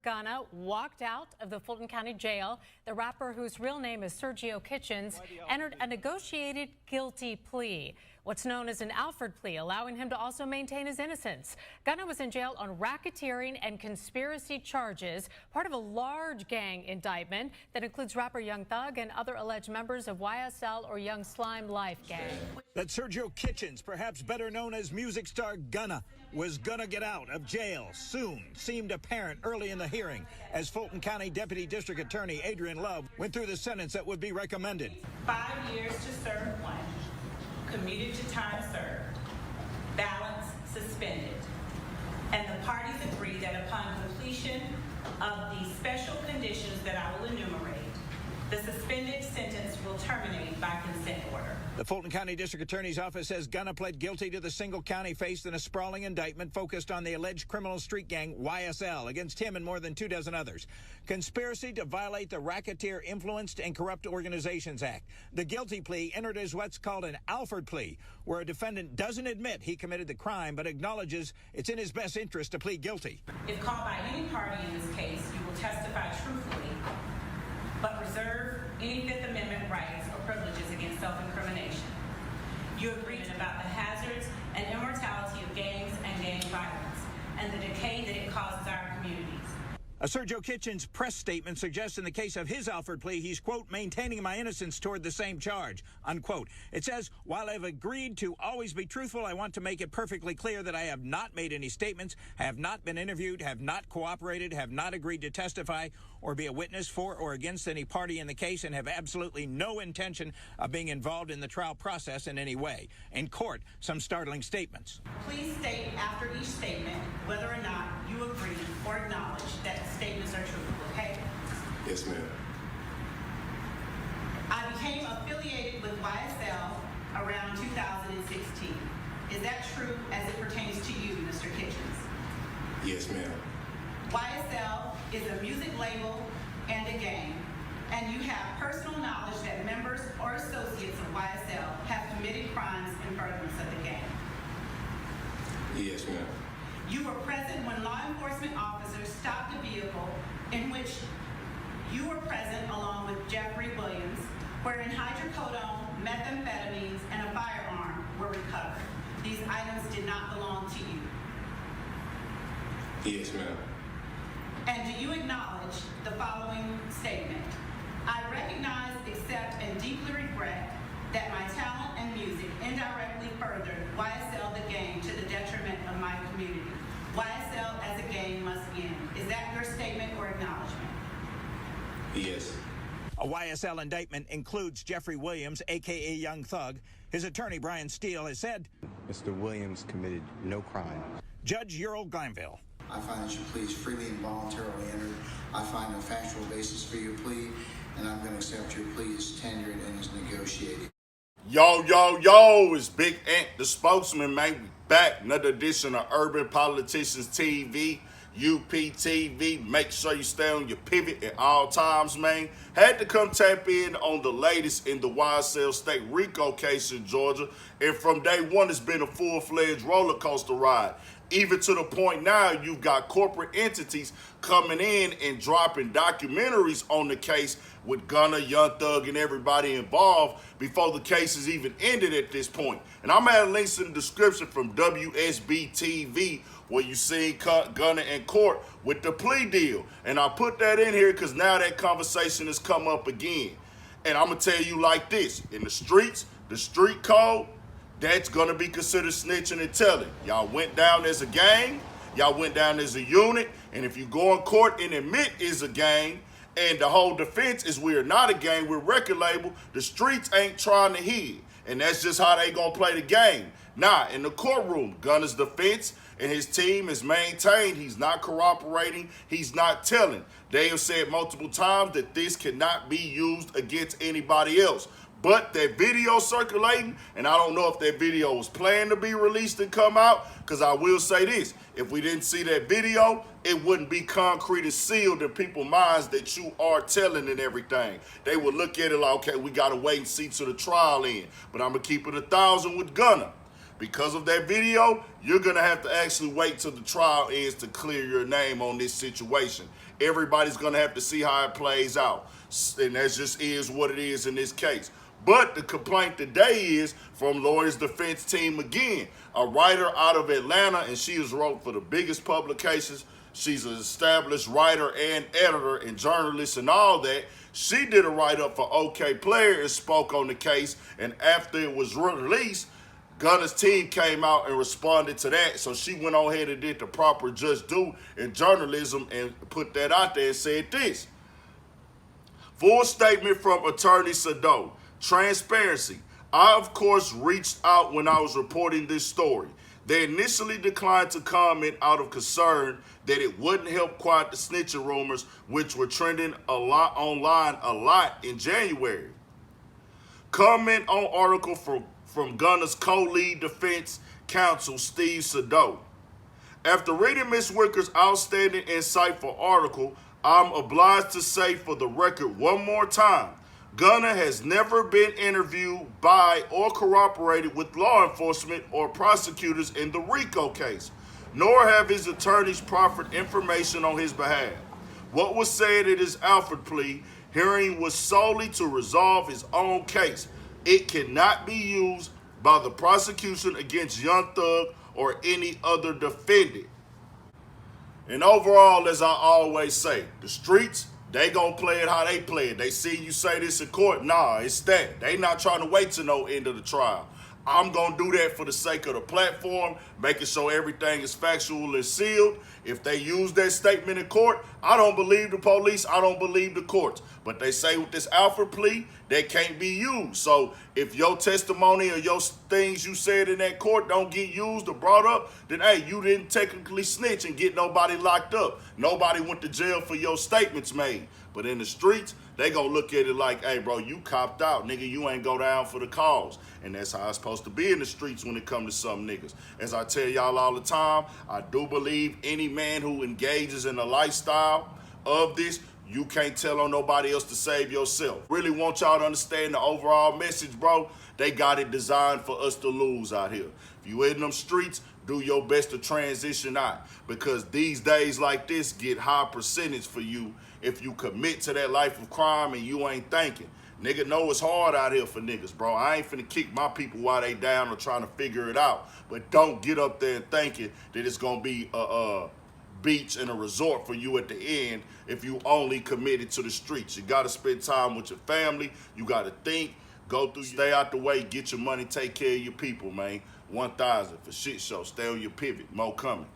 Gunna walked out of the Fulton County Jail. The rapper, whose real name is Sergio Kitchens, entered a negotiated guilty plea, what's known as an Afford plea, allowing him to also maintain his innocence. Gunna was in jail on racketeering and conspiracy charges, part of a large gang indictment that includes rapper Young Thug and other alleged members of YSL or Young Slime Life gang. That Sergio Kitchens, perhaps better known as music star Gunna, was gonna get out of jail soon seemed apparent early in the hearing as Fulton County Deputy District Attorney Adrian Love went through the sentence that would be recommended. 5 years to serve 1, commuted to time served, balance suspended. And the parties agree that upon completion of the special conditions that I will enumerate, the suspended sentence will terminate by consent order. The Fulton County District Attorney's Office says Gunna pled guilty to the single count he faced in a sprawling indictment focused on the alleged criminal street gang YSL against him and more than 24 others. Conspiracy to violate the Racketeer Influenced and Corrupt Organizations Act. The guilty plea entered as what's called an Afford plea, where a defendant doesn't admit he committed the crime but acknowledges it's in his best interest to plead guilty. If called by any party in this case, you will testify truthfully, but reserve any Fifth Amendment rights or privileges against self-incrimination. You agreed about the hazards and immortality of gangs and gang violence and the decay that it causes our communities. A Sergio Kitchens press statement suggests in the case of his Afford plea, he's, quote, maintaining my innocence toward the same charge, unquote. It says, while I've agreed to always be truthful, I want to make it perfectly clear that I have not made any statements, have not been interviewed, have not cooperated, have not agreed to testify or be a witness for or against any party in the case, and have absolutely no intention of being involved in the trial process in any way. In court, some startling statements. Please state after each statement whether or not you agree or acknowledge that the statements are truthful, okay? Yes, ma'am. I became affiliated with YSL around 2016. Is that true as it pertains to you, Mr. Kitchens? Yes, ma'am. YSL is a music label and a gang, and you have personal knowledge that members or associates of YSL have committed crimes in furtherance of the gang. Yes, ma'am. You were present when law enforcement officers stopped a vehicle in which you were present along with Jeffrey Williams, wherein hydrocodone, methamphetamines, and a firearm were recovered. These items did not belong to you. Yes, ma'am. And do you acknowledge the following statement? I recognize, accept, and deeply regret that my talent and music indirectly furthered YSL the gang to the detriment of my community. YSL as a gang must end. Is that your statement or acknowledgement? Yes. A YSL indictment includes Jeffrey Williams, a.k.a. Young Thug. His attorney, Brian Steele, has said, Mr. Williams committed no crime. Judge Ural Glanville. I find that your plea is freely and voluntarily entered. I find no factual basis for your plea, and I'm going to accept your plea as tendered and as negotiated. Yo, it's Big Ant, the spokesman, man. We back. Another edition of Urban Politicians TV, UPTV. Make sure you stay on your pivot at all times, man. Had to come tap in on the latest in the YSL State RICO case in Georgia. And from day one, it's been a full-fledged roller coaster ride. Even to the point now, you've got corporate entities coming in and dropping documentaries on the case with Gunna, Young Thug, and everybody involved before the case is even ended at this point. And I'm adding links in the description from WSB TV where you see Gunna in court with the plea deal. And I put that in here because now that conversation has come up again. And I'm going to tell you like this. In the streets, the street code, that's going to be considered snitching and telling. Y'all went down as a gang. Y'all went down as a unit. And if you go in court and admit it's a gang, and the whole defense is we're not a gang, we're record label, the streets ain't trying to hear. And that's just how they going to play the game. Now, in the courtroom, Gunna's defense and his team is maintained. He's not corroborating. He's not telling. They have said multiple times that this cannot be used against anybody else. But that video circulating, and I don't know if that video was planned to be released and come out, because I will say this, if we didn't see that video, it wouldn't be concrete and sealed in people's minds that you are telling and everything. They would look at it like, okay, we got to wait and see till the trial end. But I'm going to keep it 1,000 with Gunna. Because of that video, you're going to have to actually wait till the trial ends to clear your name on this situation. Everybody's going to have to see how it plays out. And that just is what it is in this case. But the complaint today is from Lawyers Defense Team again, a writer out of Atlanta, and she has wrote for the biggest publications. She's an established writer and editor and journalist and all that. She did a write-up for OK Player and spoke on the case, and after it was released, Gunna's team came out and responded to that, so she went on ahead and did the proper just due in journalism and put that out there and said this. Full statement from Attorney Sado. Transparency. I, of course, reached out when I was reporting this story. They initially declined to comment out of concern that it wouldn't help quiet the snitching rumors, which were trending a lot online in January. Comment on article from Gunna's co-lead defense counsel, Steve Sado. After reading Ms. Wicker's outstanding, insightful article, I'm obliged to say for the record one more time, Gunna has never been interviewed by or corroborated with law enforcement or prosecutors in the RICO case, nor have his attorneys proffered information on his behalf. What was said at his Afford plea hearing was solely to resolve his own case. It cannot be used by the prosecution against Young Thug or any other defendant. And overall, as I always say, the streets, they gonna play it how they play it. They see you say this in court, nah, it's that. They not trying to wait to no end of the trial. I'm gonna do that for the sake of the platform, making sure everything is factual and sealed. If they use that statement in court, I don't believe the police, I don't believe the courts. But they say with this Afford plea, they can't be used. So if your testimony or your things you said in that court don't get used or brought up, then hey, you didn't technically snitch and get nobody locked up. Nobody went to jail for your statements made. But in the streets, they gonna look at it like, hey, bro, you copped out, nigga. You ain't go down for the cause. And that's how it's supposed to be in the streets when it comes to some niggas. As I tell y'all all the time, I do believe any man who engages in a lifestyle of this, you can't tell on nobody else to save yourself. Really want y'all to understand the overall message, bro. They got it designed for us to lose out here. If you in them streets, do your best to transition out, because these days like this get high percentage for you if you commit to that life of crime and you ain't thinking. Nigga know it's hard out here for niggas, bro. I ain't finna kick my people while they down or trying to figure it out. But don't get up there and thinking that it's gonna be a beach and a resort for you at the end if you only committed to the streets. You gotta spend time with your family. You gotta think, go through, stay out the way, get your money, take care of your people, man. 1,000 for shit show. Stay on your pivot. More coming.